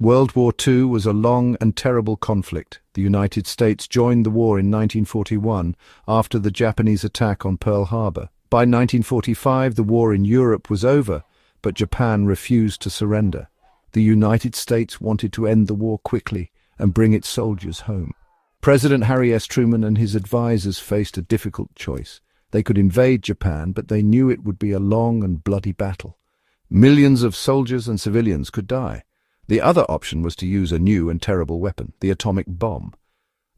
World War II was a long and terrible conflict. The United States joined the war in 1941 after the Japanese attack on Pearl Harbor. By 1945, the war in Europe was over, but Japan refused to surrender. The United States wanted to end the war quickly and bring its soldiers home. President Harry S. Truman and his advisors faced a difficult choice. They could invade Japan, but they knew it would be a long and bloody battle. Millions of soldiers and civilians could die. The other option was to use a new and terrible weapon, the atomic bomb.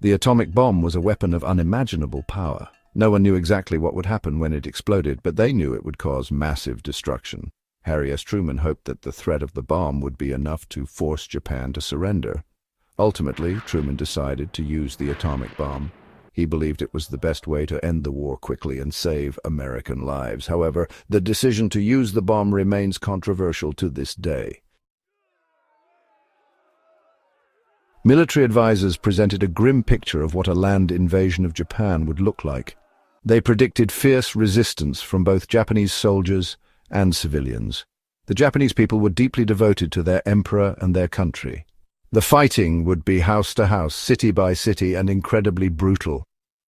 The atomic bomb was a weapon of unimaginable power. No one knew exactly what would happen when it exploded, but they knew it would cause massive destruction. Harry S. Truman hoped that the threat of the bomb would be enough to force Japan to surrender. Ultimately, Truman decided to use the atomic bomb. He believed it was the best way to end the war quickly and save American lives. However, the decision to use the bomb remains controversial to this day. Military advisors presented a grim picture of what a land invasion of Japan would look like. They predicted fierce resistance from both Japanese soldiers and civilians. The Japanese people were deeply devoted to their emperor and their country. The fighting would be house to house, city by city, and incredibly brutal.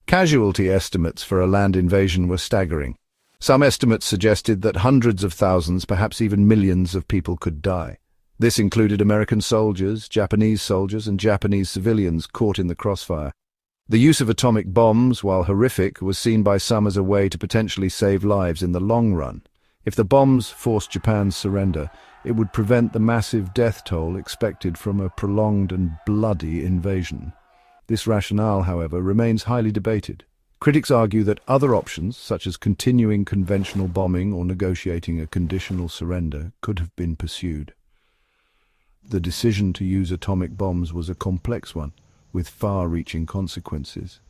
Casualty estimates for a land invasion were staggering. Some estimates suggested that hundreds of thousands, perhaps even millions of people could die. This included American soldiers, and Japanese civilians caught in the crossfire. The use of atomic bombs, while horrific, was seen by some as a way to potentially save lives in the long run. If the bombs forced Japan's surrender, it would prevent the massive death toll expected from a prolonged and bloody invasion. This rationale, however, remains highly debated. Critics argue that other options, such as continuing conventional bombing or negotiating a conditional surrender, could have been pursued. The decision to use atomic bombs was a complex one, with far-reaching consequences.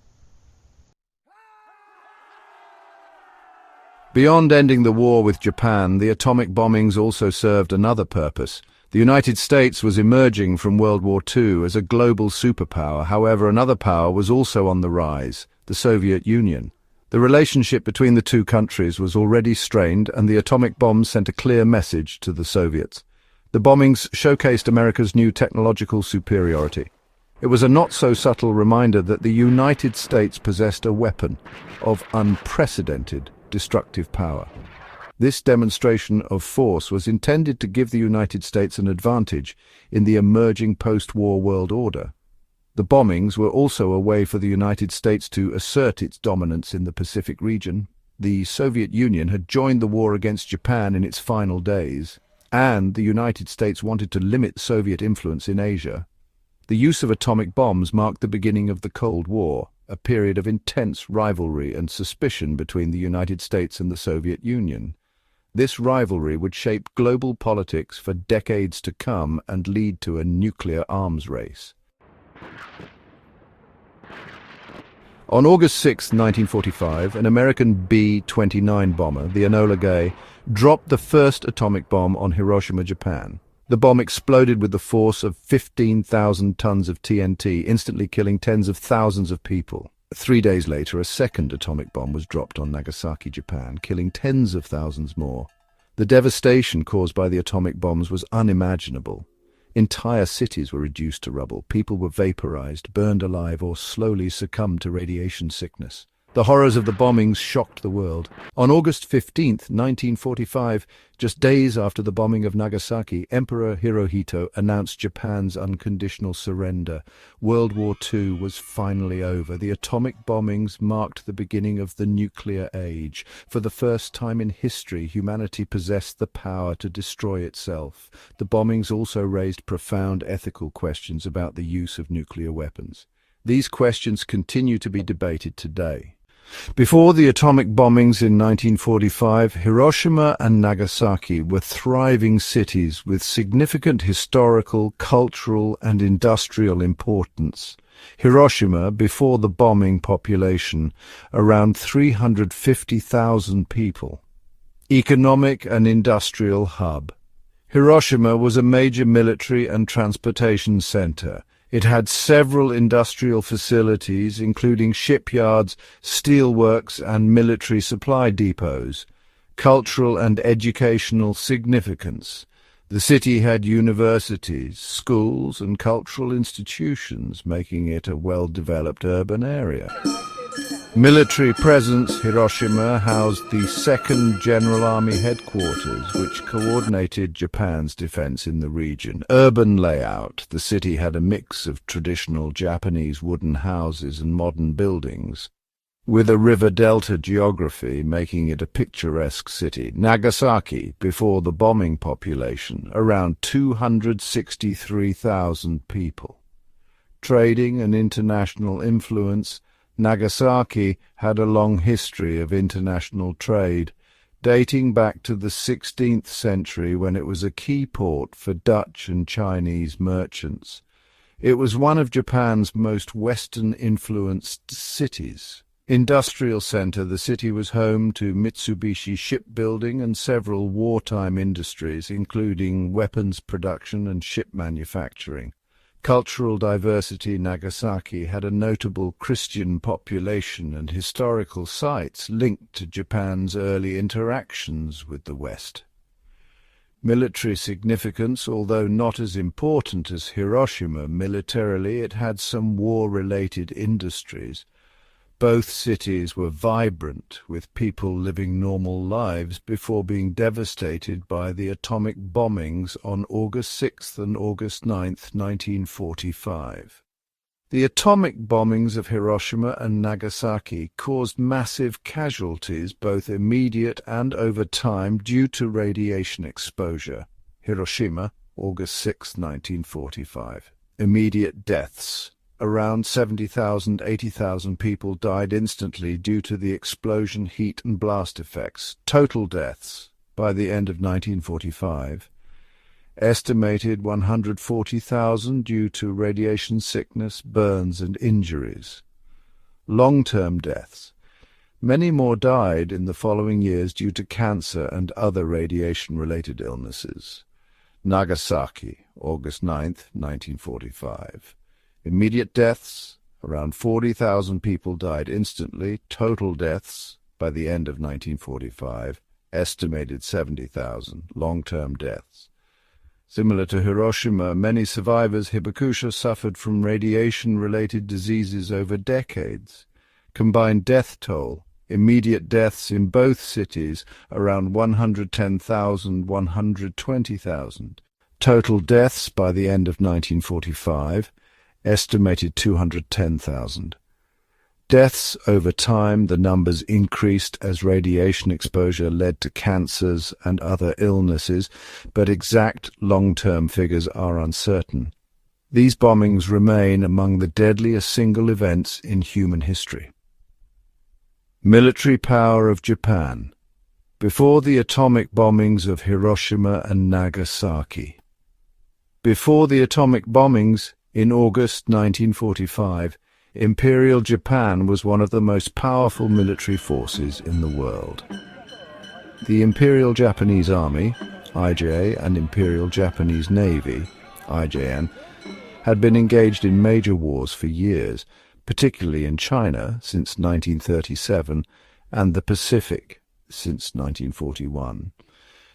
Beyond ending the war with Japan, the atomic bombings also served another purpose. The United States was emerging from World War II as a global superpower. However, another power was also on the rise, the Soviet Union. The relationship between the two countries was already strained, and the atomic bombs sent a clear message to the Soviets. The bombings showcased America's new technological superiority. It was a not-so-subtle reminder that the United States possessed a weapon of unprecedented destructive power. This demonstration of force was intended to give the United States an advantage in the emerging post-war world order. The bombings were also a way for the United States to assert its dominance in the Pacific region. The Soviet Union had joined the war against Japan in its final days, and the United States wanted to limit Soviet influence in Asia. The use of atomic bombs marked the beginning of the Cold War, a period of intense rivalry and suspicion between the United States and the Soviet Union. This rivalry would shape global politics for decades to come and lead to a nuclear arms race. On August 6, 1945, an American B-29 bomber, the Enola Gay, dropped the first atomic bomb on Hiroshima, Japan. The bomb exploded with the force of 15,000 tons of TNT, instantly killing tens of thousands of people. 3 days later, a second atomic bomb was dropped on Nagasaki, Japan, killing tens of thousands more. The devastation caused by the atomic bombs was unimaginable. Entire cities were reduced to rubble. People were vaporized, burned alive, or slowly succumbed to radiation sickness. The horrors of the bombings shocked the world. On August 15, 1945, just days after the bombing of Nagasaki, Emperor Hirohito announced Japan's unconditional surrender. World War II was finally over. The atomic bombings marked the beginning of the nuclear age. For the first time in history, humanity possessed the power to destroy itself. The bombings also raised profound ethical questions about the use of nuclear weapons. These questions continue to be debated today. Before the atomic bombings in 1945, Hiroshima and Nagasaki were thriving cities with significant historical, cultural, and industrial importance. Hiroshima, before the bombing population, around 350,000 people. Economic and industrial hub. Hiroshima was a major military and transportation center. It had several industrial facilities, including shipyards, steelworks, and military supply depots. Cultural and educational significance. The city had universities, schools, and cultural institutions, making it a well-developed urban area. Military presence: Hiroshima housed the 2nd General Army Headquarters, which coordinated Japan's defense in the region. Urban layout: the city had a mix of traditional Japanese wooden houses and modern buildings, with a river delta geography making it a picturesque city. Nagasaki, before the bombing population, around 263,000 people. Trading and international influence: Nagasaki had a long history of international trade, dating back to the 16th century when it was a key port for Dutch and Chinese merchants. It was one of Japan's most Western-influenced cities. Industrial center: the city was home to Mitsubishi shipbuilding and several wartime industries, including weapons production and ship manufacturing. Cultural diversity: Nagasaki had a notable Christian population and historical sites linked to Japan's early interactions with the West. Military significance: although not as important as Hiroshima militarily, it had some war-related industries. Both cities were vibrant, with people living normal lives before being devastated by the atomic bombings on August 6 and August 9, 1945. The atomic bombings of Hiroshima and Nagasaki caused massive casualties, both immediate and over time, due to radiation exposure. Hiroshima, August 6, 1945. Immediate deaths: around 70,000, 80,000 people died instantly due to the explosion, heat, and blast effects. Total deaths by the end of 1945: estimated 140,000 due to radiation sickness, burns, and injuries. Long-term deaths: many more died in the following years due to cancer and other radiation-related illnesses. Nagasaki, August 9, 1945. Immediate deaths: around 40,000 people died instantly. Total deaths by the end of 1945: estimated 70,000. Long-term deaths: similar to Hiroshima, many survivors Hibakusha suffered from radiation-related diseases over decades. Combined death toll: immediate deaths in both cities around 110,000, 120,000. Total deaths by the end of 1945: estimated 210,000. Deaths over time: the numbers increased as radiation exposure led to cancers and other illnesses, but exact long-term figures are uncertain. These bombings remain among the deadliest single events in human history. Military power of Japan before the atomic bombings of Hiroshima and Nagasaki. Before the atomic bombings in August 1945, Imperial Japan was one of the most powerful military forces in the world. The Imperial Japanese Army, IJA, and Imperial Japanese Navy, IJN, had been engaged in major wars for years, particularly in China since 1937 and the Pacific since 1941.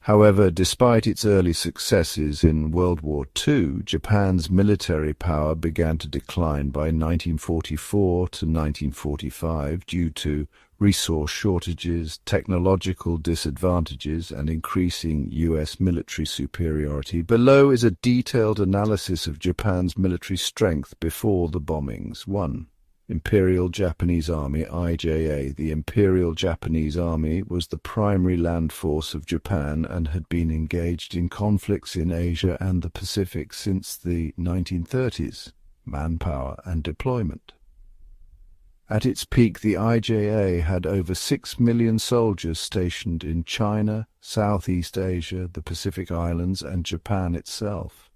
However, despite its early successes in World War II, Japan's military power began to decline by 1944 to 1945 due to resource shortages, technological disadvantages, and increasing U.S. military superiority. Below is a detailed analysis of Japan's military strength before the bombings. 1. Imperial Japanese Army, IJA. The Imperial Japanese Army was the primary land force of Japan and had been engaged in conflicts in Asia and the Pacific since the 1930s. Manpower and deployment. At its peak, the IJA had over 6 million soldiers stationed in China, Southeast Asia, the Pacific Islands, and Japan itself.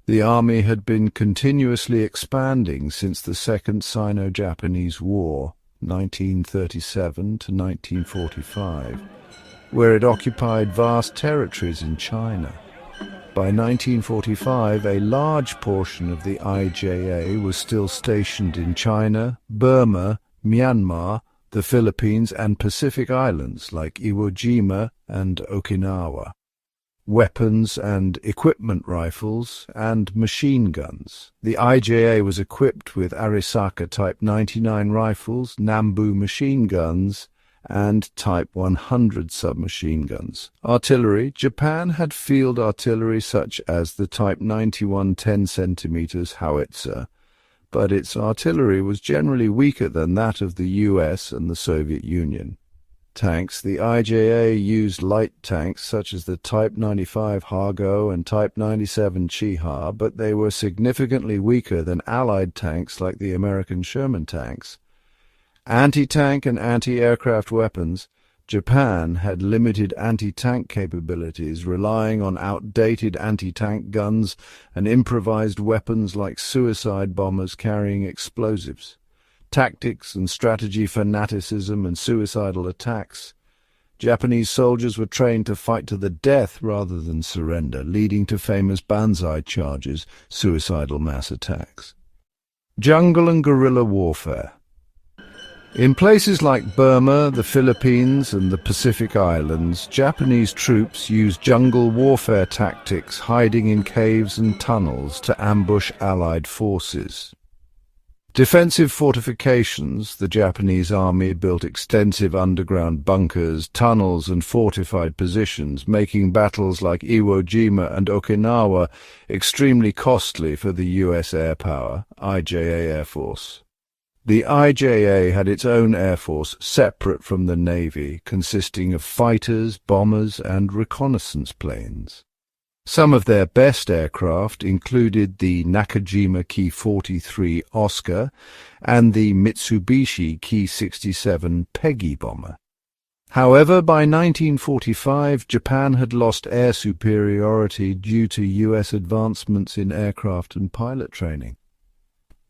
The army had been continuously expanding since the Second Sino-Japanese War, 1937 to 1945, where it occupied vast territories in China. By 1945, a large portion of the IJA was still stationed in China, Burma, Myanmar, the Philippines, and Pacific Islands like Iwo Jima and Okinawa. weapons and equipment rifles, and machine guns. The IJA was equipped with Arisaka Type 99 rifles, Nambu machine guns, and Type 100 submachine guns. Artillery. Japan had field artillery such as the Type 91 10 cm howitzer, but its artillery was generally weaker than that of the US and the Soviet Union. Tanks. The IJA used light tanks such as the Type 95 Hago and Type 97 Chiha, but they were significantly weaker than Allied tanks like the American Sherman tanks. Anti-tank and anti-aircraft weapons. Japan had limited anti-tank capabilities, relying on outdated anti-tank guns and improvised weapons like suicide bombers carrying explosives. Tactics and strategy fanaticism and suicidal attacks. Japanese soldiers were trained to fight to the death rather than surrender, leading to famous banzai charges, suicidal mass attacks. Jungle and guerrilla warfare. In places like Burma, the Philippines, and the Pacific Islands, Japanese troops used jungle warfare tactics, hiding in caves and tunnels to ambush Allied forces. Defensive fortifications. The Japanese army built extensive underground bunkers, tunnels, and fortified positions, making battles like Iwo Jima and Okinawa extremely costly for the US Air Power, IJA Air Force. The IJA had its own air force separate from the Navy, consisting of fighters, bombers, and reconnaissance planes. Some of their best aircraft included the Nakajima Ki-43 Oscar and the Mitsubishi Ki-67 Peggy bomber. However, by 1945, Japan had lost air superiority due to US advancements in aircraft and pilot training.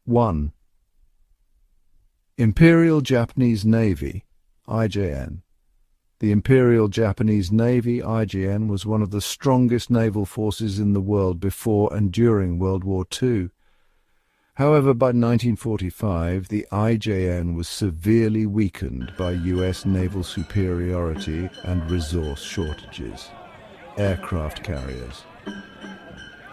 1. Imperial Japanese Navy, IJN. The Imperial Japanese Navy, IJN, was one of the strongest naval forces in the world before and during World War II. However, by 1945, the IJN was severely weakened by US naval superiority and resource shortages. Aircraft carriers.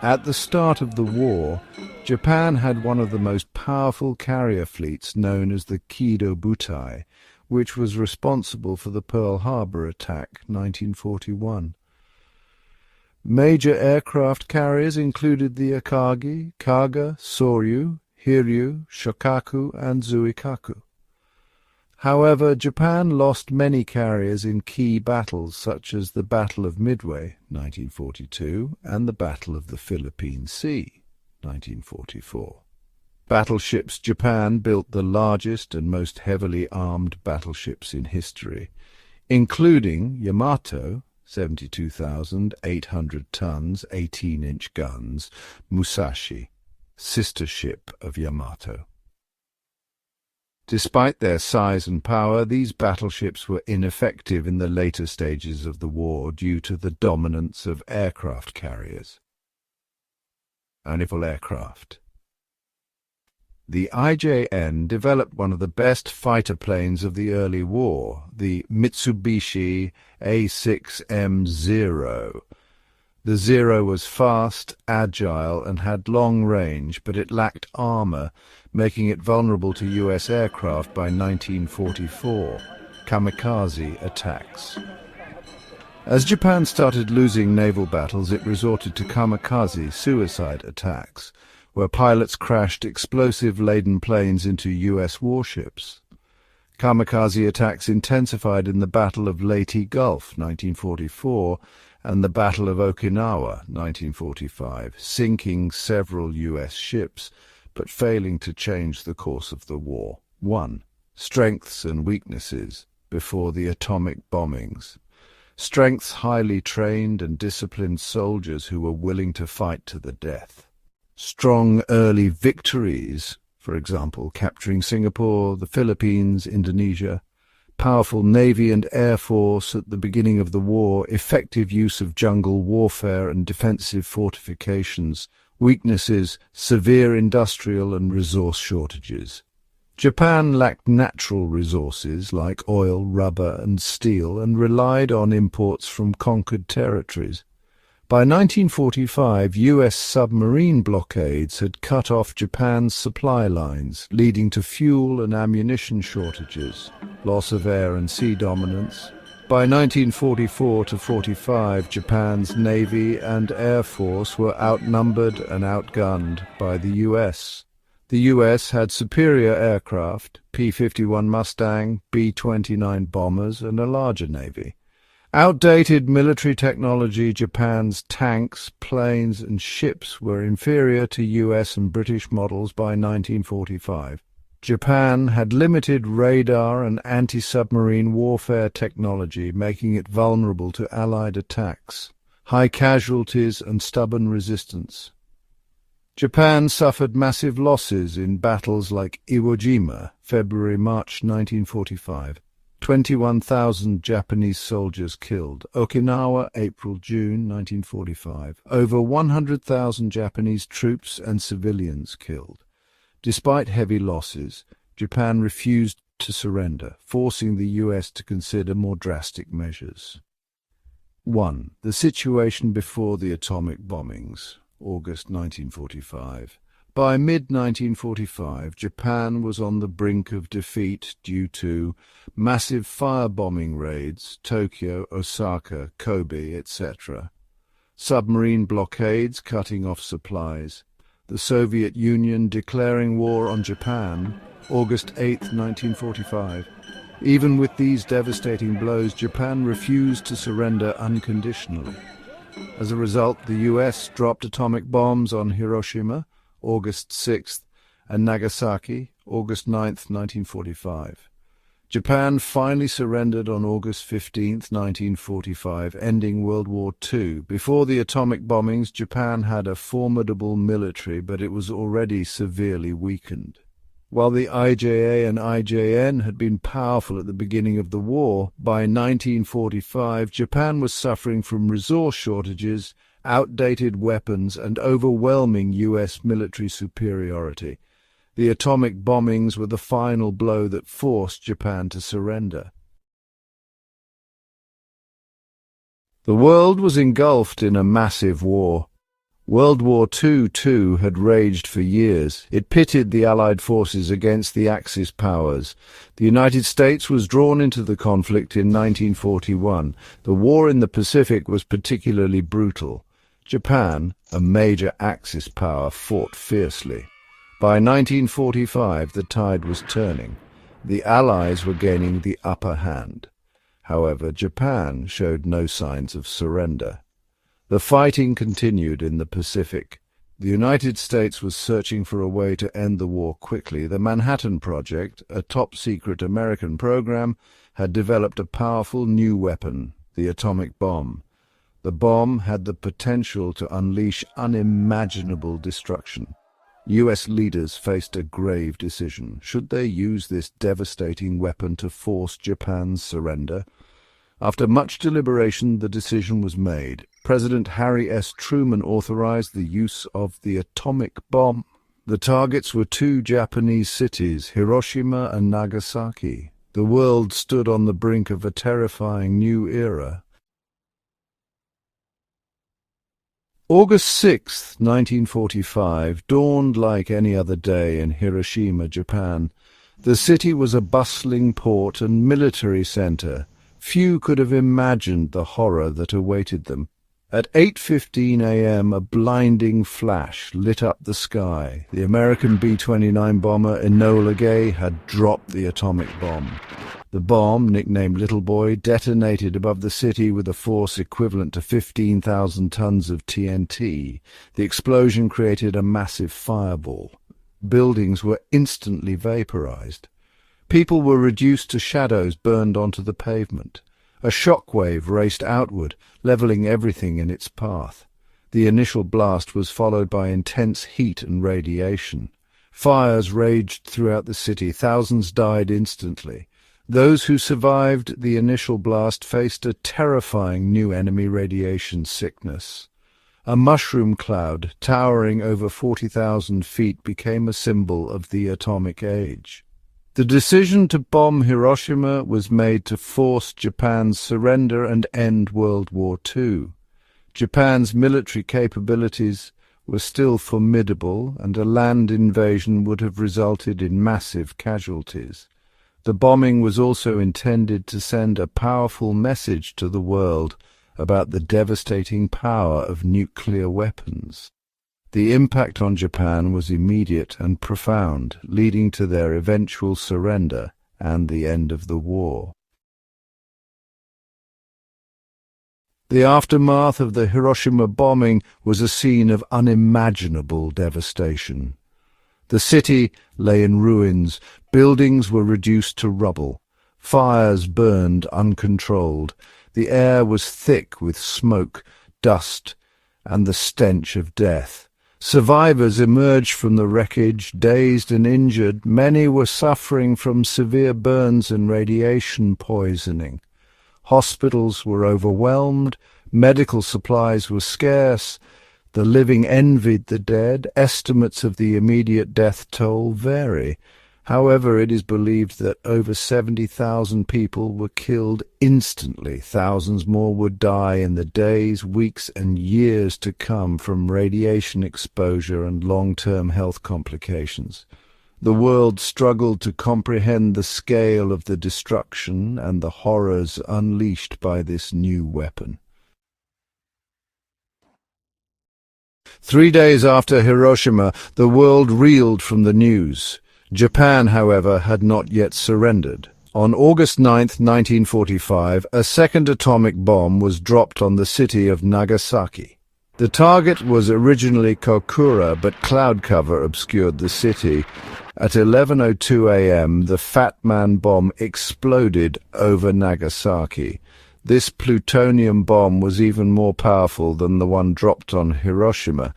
At the start of the war, Japan had one of the most powerful carrier fleets known as the Kido Butai, which was responsible for the Pearl Harbor attack, 1941. Major aircraft carriers included the Akagi, Kaga, Soryu, Hiryu, Shokaku, and Zuikaku. However, Japan lost many carriers in key battles such as the Battle of Midway, 1942, and the Battle of the Philippine Sea, 1944. Battleships. Japan built the largest and most heavily armed battleships in history, including Yamato, 72,800 tons, 18-inch guns, Musashi, sister ship of Yamato. Despite their size and power, these battleships were ineffective in the later stages of the war due to the dominance of aircraft carriers. Naval aircraft. The IJN developed one of the best fighter planes of the early war, the Mitsubishi A6M0. The Zero was fast, agile, and had long range, but it lacked armor, making it vulnerable to US aircraft by 1944. Kamikaze attacks. As Japan started losing naval battles, it resorted to kamikaze suicide attacks, where pilots crashed explosive-laden planes into US warships. Kamikaze attacks intensified in the Battle of Leyte Gulf, 1944, and the Battle of Okinawa, 1945, sinking several US ships, but failing to change the course of the war. 1. Strengths and weaknesses before the atomic bombings. Strengths: highly trained and disciplined soldiers who were willing to fight to the death. Strong early victories, for example, capturing Singapore, the Philippines, Indonesia. Powerful Navy and Air Force at the beginning of the war, effective use of jungle warfare and defensive fortifications. Weaknesses: severe industrial and resource shortages. Japan lacked natural resources like oil, rubber, and steel, and relied on imports from conquered territories. By 1945, U.S. submarine blockades had cut off Japan's supply lines, leading to fuel and ammunition shortages, loss of air and sea dominance. By 1944 to 45, Japan's Navy and Air Force were outnumbered and outgunned by the U.S. The U.S. had superior aircraft, P-51 Mustang, B-29 bombers, and a larger navy. Outdated military technology, Japan's tanks, planes, and ships were inferior to US and British models by 1945. Japan had limited radar and anti-submarine warfare technology, making it vulnerable to Allied attacks, high casualties, and stubborn resistance. Japan suffered massive losses in battles like Iwo Jima, February-March 1945. 21,000 Japanese soldiers killed. Okinawa, April-June 1945. Over 100,000 Japanese troops and civilians killed. Despite heavy losses, Japan refused to surrender, forcing the US to consider more drastic measures. 1. The situation before the atomic bombings, August 1945. By mid-1945, Japan was on the brink of defeat due to massive firebombing raids, Tokyo, Osaka, Kobe, etc., submarine blockades cutting off supplies, the Soviet Union declaring war on Japan, August 8, 1945. Even with these devastating blows, Japan refused to surrender unconditionally. As a result, the US dropped atomic bombs on Hiroshima, August 6th, and Nagasaki, August 9th, 1945. Japan finally surrendered on August 15th, 1945, ending World War II. Before the atomic bombings, Japan had a formidable military, but it was already severely weakened. While the IJA and IJN had been powerful at the beginning of the war, by 1945 Japan was suffering from resource shortages, outdated weapons, and overwhelming US military superiority. The atomic bombings were the final blow that forced Japan to surrender. The world was engulfed in a massive war. World War II, too, had raged for years. It pitted the Allied forces against the Axis powers. The United States was drawn into the conflict in 1941. The war in the Pacific was particularly brutal. Japan, a major Axis power, fought fiercely. By 1945, the tide was turning. The Allies were gaining the upper hand. However, Japan showed no signs of surrender. The fighting continued in the Pacific. The United States was searching for a way to end the war quickly. The Manhattan Project, a top-secret American program, had developed a powerful new weapon, the atomic bomb. The bomb had the potential to unleash unimaginable destruction. US leaders faced a grave decision. Should they use this devastating weapon to force Japan's surrender? After much deliberation, the decision was made. President Harry S. Truman authorized the use of the atomic bomb. The targets were two Japanese cities, Hiroshima and Nagasaki. The world stood on the brink of a terrifying new era. August 6, 1945, dawned like any other day in Hiroshima, Japan. The city was a bustling port and military center. Few could have imagined the horror that awaited them. At 8:15 a.m., a blinding flash lit up the sky. The American B-29 bomber Enola Gay had dropped the atomic bomb. The bomb, nicknamed Little Boy, detonated above the city with a force equivalent to 15,000 tons of TNT. The explosion created a massive fireball. Buildings were instantly vaporized. People were reduced to shadows burned onto the pavement. A shockwave raced outward, leveling everything in its path. The initial blast was followed by intense heat and radiation. Fires raged throughout the city. Thousands died instantly. Those who survived the initial blast faced a terrifying new enemy radiation sickness. A mushroom cloud, towering over 40,000 feet, became a symbol of the atomic age. The decision to bomb Hiroshima was made to force Japan's surrender and end World War II. Japan's military capabilities were still formidable, and a land invasion would have resulted in massive casualties. The bombing was also intended to send a powerful message to the world about the devastating power of nuclear weapons. The impact on Japan was immediate and profound, leading to their eventual surrender and the end of the war. The aftermath of the Hiroshima bombing was a scene of unimaginable devastation. The city lay in ruins, buildings were reduced to rubble, fires burned uncontrolled, the air was thick with smoke, dust, and the stench of death. Survivors emerged from the wreckage, dazed and injured. Many were suffering from severe burns and radiation poisoning. Hospitals were overwhelmed, medical supplies were scarce, the living envied the dead. Estimates of the immediate death toll vary. However, it is believed that over 70,000 people were killed instantly. Thousands more would die in the days, weeks, and years to come from radiation exposure and long-term health complications. The world struggled to comprehend the scale of the destruction and the horrors unleashed by this new weapon. 3 days after Hiroshima, the world reeled from the news. Japan, however, had not yet surrendered. On August 9, 1945, a second atomic bomb was dropped on the city of Nagasaki. The target was originally Kokura, but cloud cover obscured the city. At 11:02 a.m., the Fat Man bomb exploded over Nagasaki. This plutonium bomb was even more powerful than the one dropped on Hiroshima.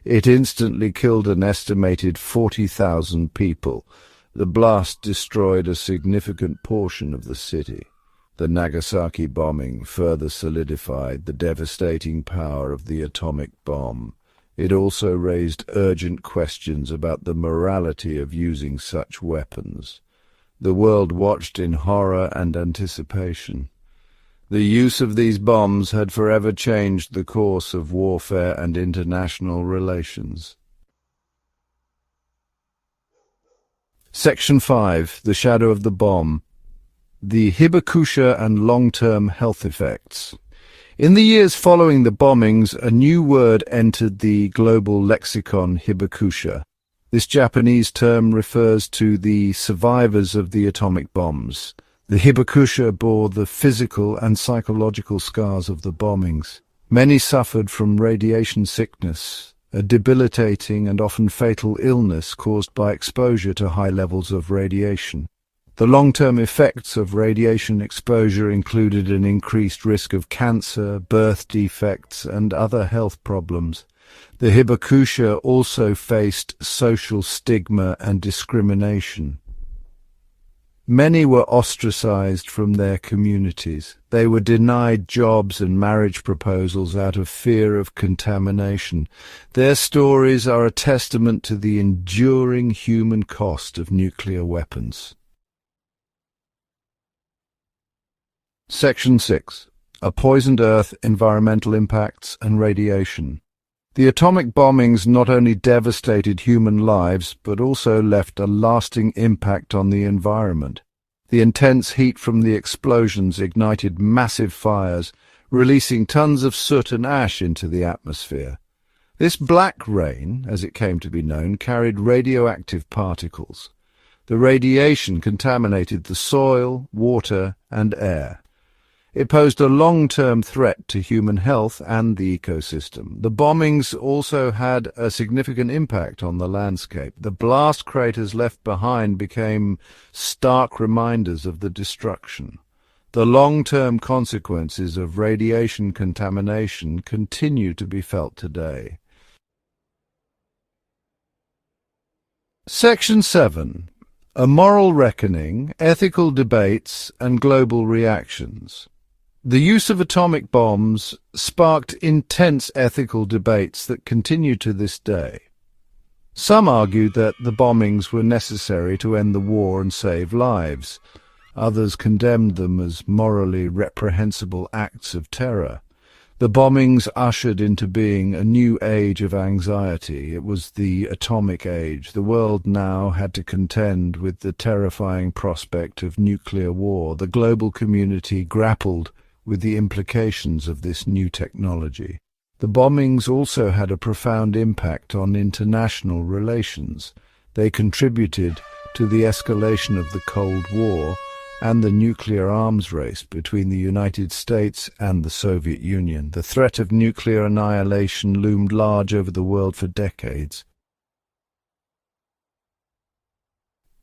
It instantly killed an estimated 40,000 people. The blast destroyed a significant portion of the city. The Nagasaki bombing further solidified the devastating power of the atomic bomb. It also raised urgent questions about the morality of using such weapons. The world watched in horror and anticipation. The use of these bombs had forever changed the course of warfare and international relations. Section 5. The Shadow of the Bomb. The hibakusha and long-term health effects. In the years following the bombings, a new word entered the global lexicon, hibakusha. This Japanese term refers to the survivors of the atomic bombs. The hibakusha bore the physical and psychological scars of the bombings. Many suffered from radiation sickness, a debilitating and often fatal illness caused by exposure to high levels of radiation. The long-term effects of radiation exposure included an increased risk of cancer, birth defects, and other health problems. The hibakusha also faced social stigma and discrimination. Many were ostracized from their communities. They were denied jobs and marriage proposals out of fear of contamination. Their stories are a testament to the enduring human cost of nuclear weapons. Section 6. A Poisoned Earth, Environmental Impacts and Radiation. The atomic bombings not only devastated human lives, but also left a lasting impact on the environment. The intense heat from the explosions ignited massive fires, releasing tons of soot and ash into the atmosphere. This black rain, as it came to be known, carried radioactive particles. The radiation contaminated the soil, water, and air. It posed a long-term threat to human health and the ecosystem. The bombings also had a significant impact on the landscape. The blast craters left behind became stark reminders of the destruction. The long-term consequences of radiation contamination continue to be felt today. Section 7. A Moral Reckoning, Ethical Debates and Global Reactions. The use of atomic bombs sparked intense ethical debates that continue to this day. Some argued that the bombings were necessary to end the war and save lives. Others condemned them as morally reprehensible acts of terror. The bombings ushered into being a new age of anxiety. It was the atomic age. The world now had to contend with the terrifying prospect of nuclear war. The global community grappled with the implications of this new technology. The bombings also had a profound impact on international relations. They contributed to the escalation of the Cold War and the nuclear arms race between the United States and the Soviet Union. The threat of nuclear annihilation loomed large over the world for decades.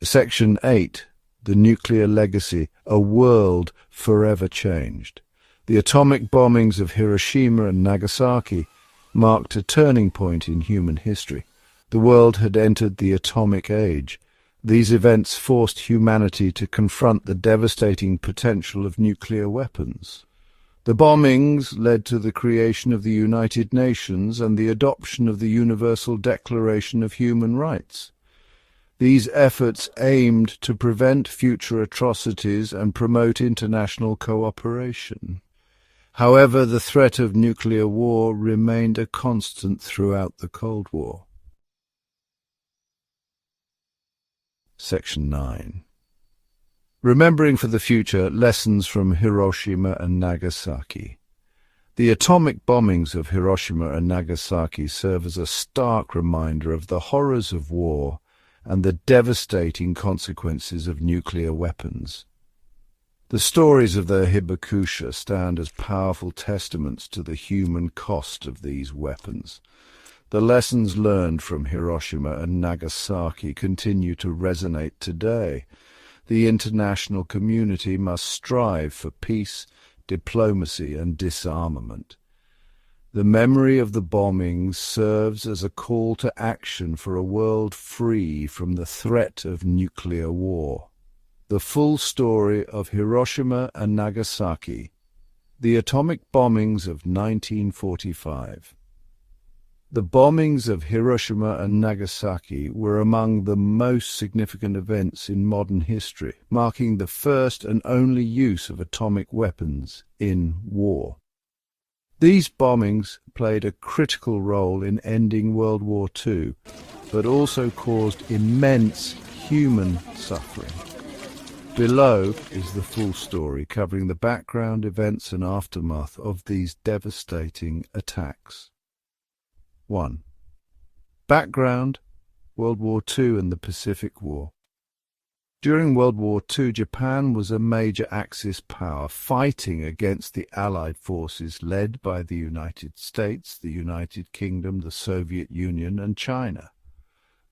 Section 8. The Nuclear Legacy, a world forever changed. The atomic bombings of Hiroshima and Nagasaki marked a turning point in human history. The world had entered the atomic age. These events forced humanity to confront the devastating potential of nuclear weapons. The bombings led to the creation of the United Nations and the adoption of the Universal Declaration of Human Rights. These efforts aimed to prevent future atrocities and promote international cooperation. However, the threat of nuclear war remained a constant throughout the Cold War. Section 9. Remembering for the future lessons from Hiroshima and Nagasaki. The atomic bombings of Hiroshima and Nagasaki serve as a stark reminder of the horrors of war and the devastating consequences of nuclear weapons. The stories of the hibakusha stand as powerful testaments to the human cost of these weapons. The lessons learned from Hiroshima and Nagasaki continue to resonate today. The international community must strive for peace, diplomacy, and disarmament. The memory of the bombings serves as a call to action for a world free from the threat of nuclear war. The full story of Hiroshima and Nagasaki. The atomic bombings of 1945. The bombings of Hiroshima and Nagasaki were among the most significant events in modern history, marking the first and only use of atomic weapons in war. These bombings played a critical role in ending World War II, but also caused immense human suffering. Below is the full story, covering the background, events, and aftermath of these devastating attacks. 1. Background: World War II and the Pacific War. During World War II, Japan was a major Axis power, fighting against the Allied forces led by the United States, the United Kingdom, the Soviet Union, and China.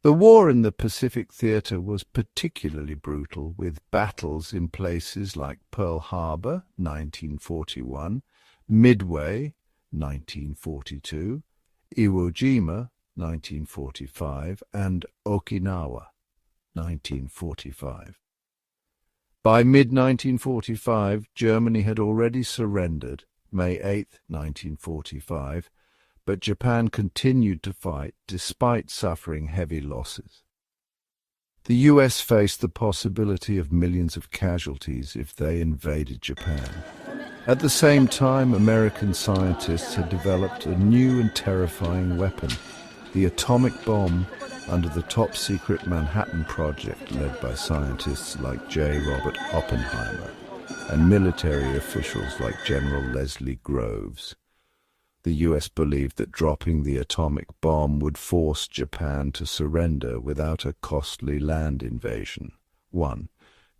The war in the Pacific theater was particularly brutal, with battles in places like Pearl Harbor, 1941, Midway, 1942, Iwo Jima, 1945, and Okinawa, 1945. By mid-1945, Germany had already surrendered, May 8, 1945, but Japan continued to fight despite suffering heavy losses. The US faced the possibility of millions of casualties if they invaded Japan. At the same time, American scientists had developed a new and terrifying weapon, the atomic bomb, under the top-secret Manhattan Project led by scientists like J. Robert Oppenheimer and military officials like General Leslie Groves. The US believed that dropping the atomic bomb would force Japan to surrender without a costly land invasion. 1.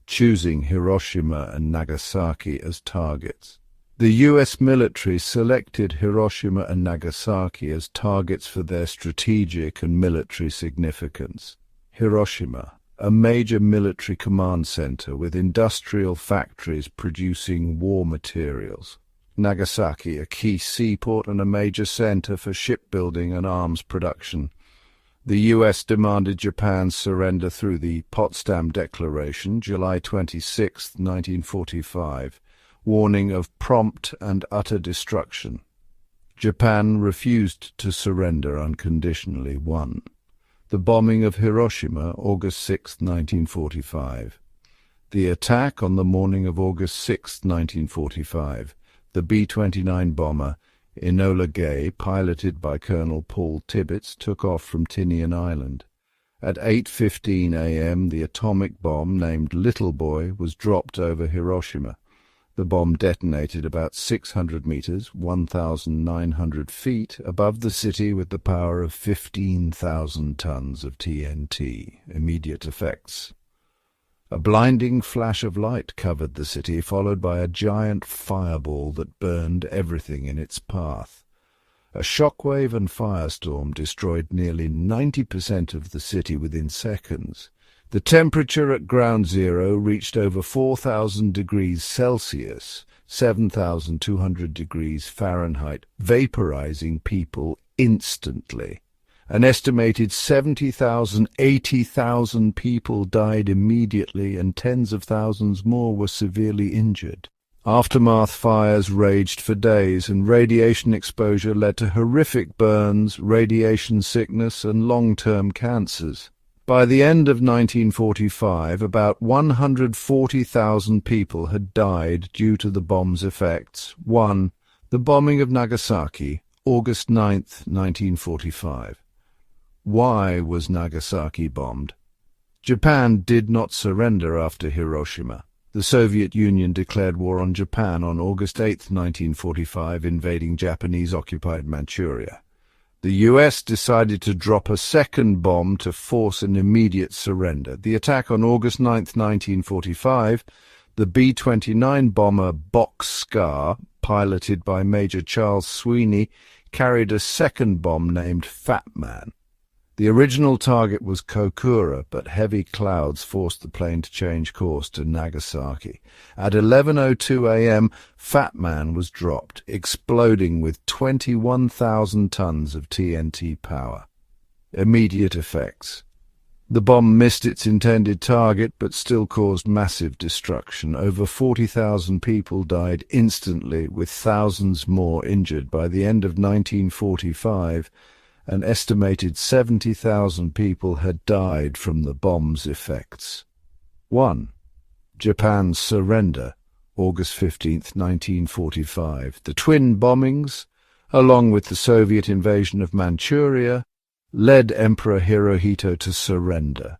Choosing Hiroshima and Nagasaki as targets. The US military selected Hiroshima and Nagasaki as targets for their strategic and military significance. Hiroshima, a major military command center with industrial factories producing war materials. Nagasaki, a key seaport and a major center for shipbuilding and arms production. The US demanded Japan's surrender through the Potsdam Declaration, July 26, 1945, warning of prompt and utter destruction. Japan refused to surrender unconditionally. 1. The bombing of Hiroshima, August 6, 1945. The attack on the morning of August 6, 1945, the B-29 bomber, Enola Gay, piloted by Colonel Paul Tibbets, took off from Tinian Island. At 8:15 a.m., the atomic bomb named Little Boy was dropped over Hiroshima. The bomb detonated about 600 meters, 1,900 feet, above the city with the power of 15,000 tons of TNT. Immediate effects. A blinding flash of light covered the city, followed by a giant fireball that burned everything in its path. A shockwave and firestorm destroyed nearly 90% of the city within seconds. The temperature at ground zero reached over 4,000 degrees Celsius, 7,200 degrees Fahrenheit, vaporizing people instantly. An estimated 70,000, 80,000 people died immediately, and tens of thousands more were severely injured. Aftermath fires raged for days, and radiation exposure led to horrific burns, radiation sickness, and long-term cancers. By the end of 1945, about 140,000 people had died due to the bomb's effects. 1. The bombing of Nagasaki, August 9, 1945. Why was Nagasaki bombed? Japan did not surrender after Hiroshima. The Soviet Union declared war on Japan on August 8, 1945, invading Japanese-occupied Manchuria. The US decided to drop a second bomb to force an immediate surrender. The attack on August 9, 1945, the B-29 bomber Bockscar, piloted by Major Charles Sweeney, carried a second bomb named Fat Man. The original target was Kokura, but heavy clouds forced the plane to change course to Nagasaki. At 11:02 a.m., Fat Man was dropped, exploding with 21,000 tons of TNT power. Immediate effects. The bomb missed its intended target, but still caused massive destruction. Over 40,000 people died instantly, with thousands more injured. By the end of 1945, an estimated 70,000 people had died from the bomb's effects. 1. Japan's surrender, August 15, 1945. The twin bombings, along with the Soviet invasion of Manchuria, led Emperor Hirohito to surrender.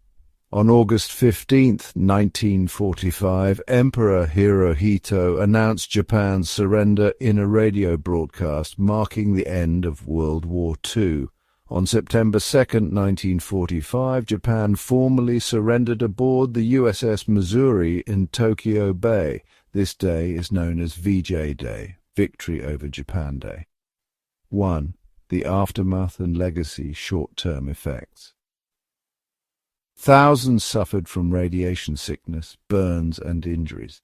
On August 15, 1945, Emperor Hirohito announced Japan's surrender in a radio broadcast marking the end of World War II. On September 2, 1945, Japan formally surrendered aboard the USS Missouri in Tokyo Bay. This day is known as VJ Day, Victory over Japan Day. 1. The aftermath and legacy short-term effects. Thousands suffered from radiation sickness, burns, and injuries.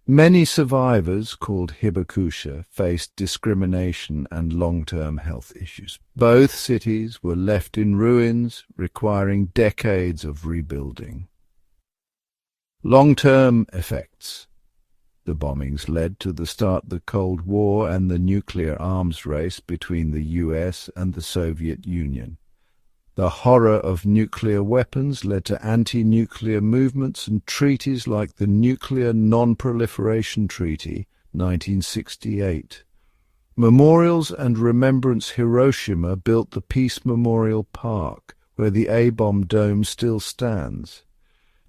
Many survivors, called hibakusha, faced discrimination and long-term health issues. Both cities were left in ruins, requiring decades of rebuilding. Long-term effects. The bombings led to the start of the Cold War and the nuclear arms race between the US and the Soviet Union. The horror of nuclear weapons led to anti-nuclear movements and treaties like the Nuclear Non-Proliferation Treaty, 1968. Memorials and Remembrance Hiroshima built the Peace Memorial Park, where the A-bomb dome still stands.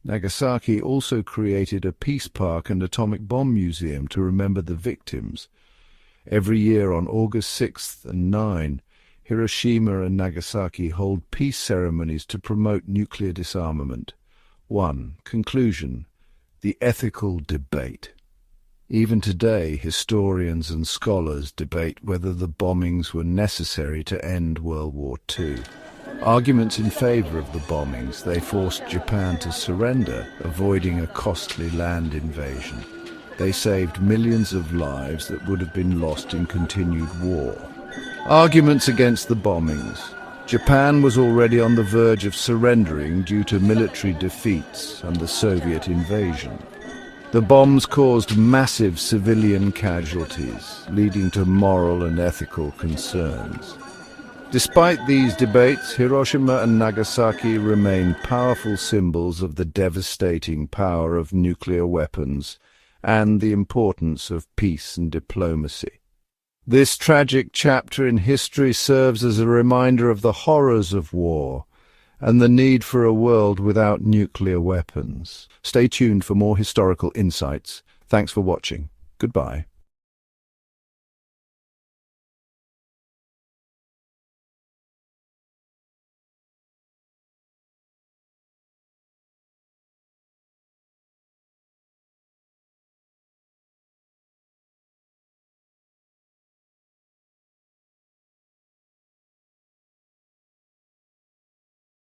Nagasaki also created a peace park and atomic bomb museum to remember the victims. Every year on August 6th and 9, Hiroshima and Nagasaki hold peace ceremonies to promote nuclear disarmament. 1. Conclusion. The ethical debate. Even today, historians and scholars debate whether the bombings were necessary to end World War II. Arguments in favor of the bombings: they forced Japan to surrender, avoiding a costly land invasion. They saved millions of lives that would have been lost in continued war. Arguments against the bombings. Japan was already on the verge of surrendering due to military defeats and the Soviet invasion. The bombs caused massive civilian casualties, leading to moral and ethical concerns. Despite these debates, Hiroshima and Nagasaki remain powerful symbols of the devastating power of nuclear weapons and the importance of peace and diplomacy. This tragic chapter in history serves as a reminder of the horrors of war and the need for a world without nuclear weapons. Stay tuned for more historical insights. Thanks for watching. Goodbye.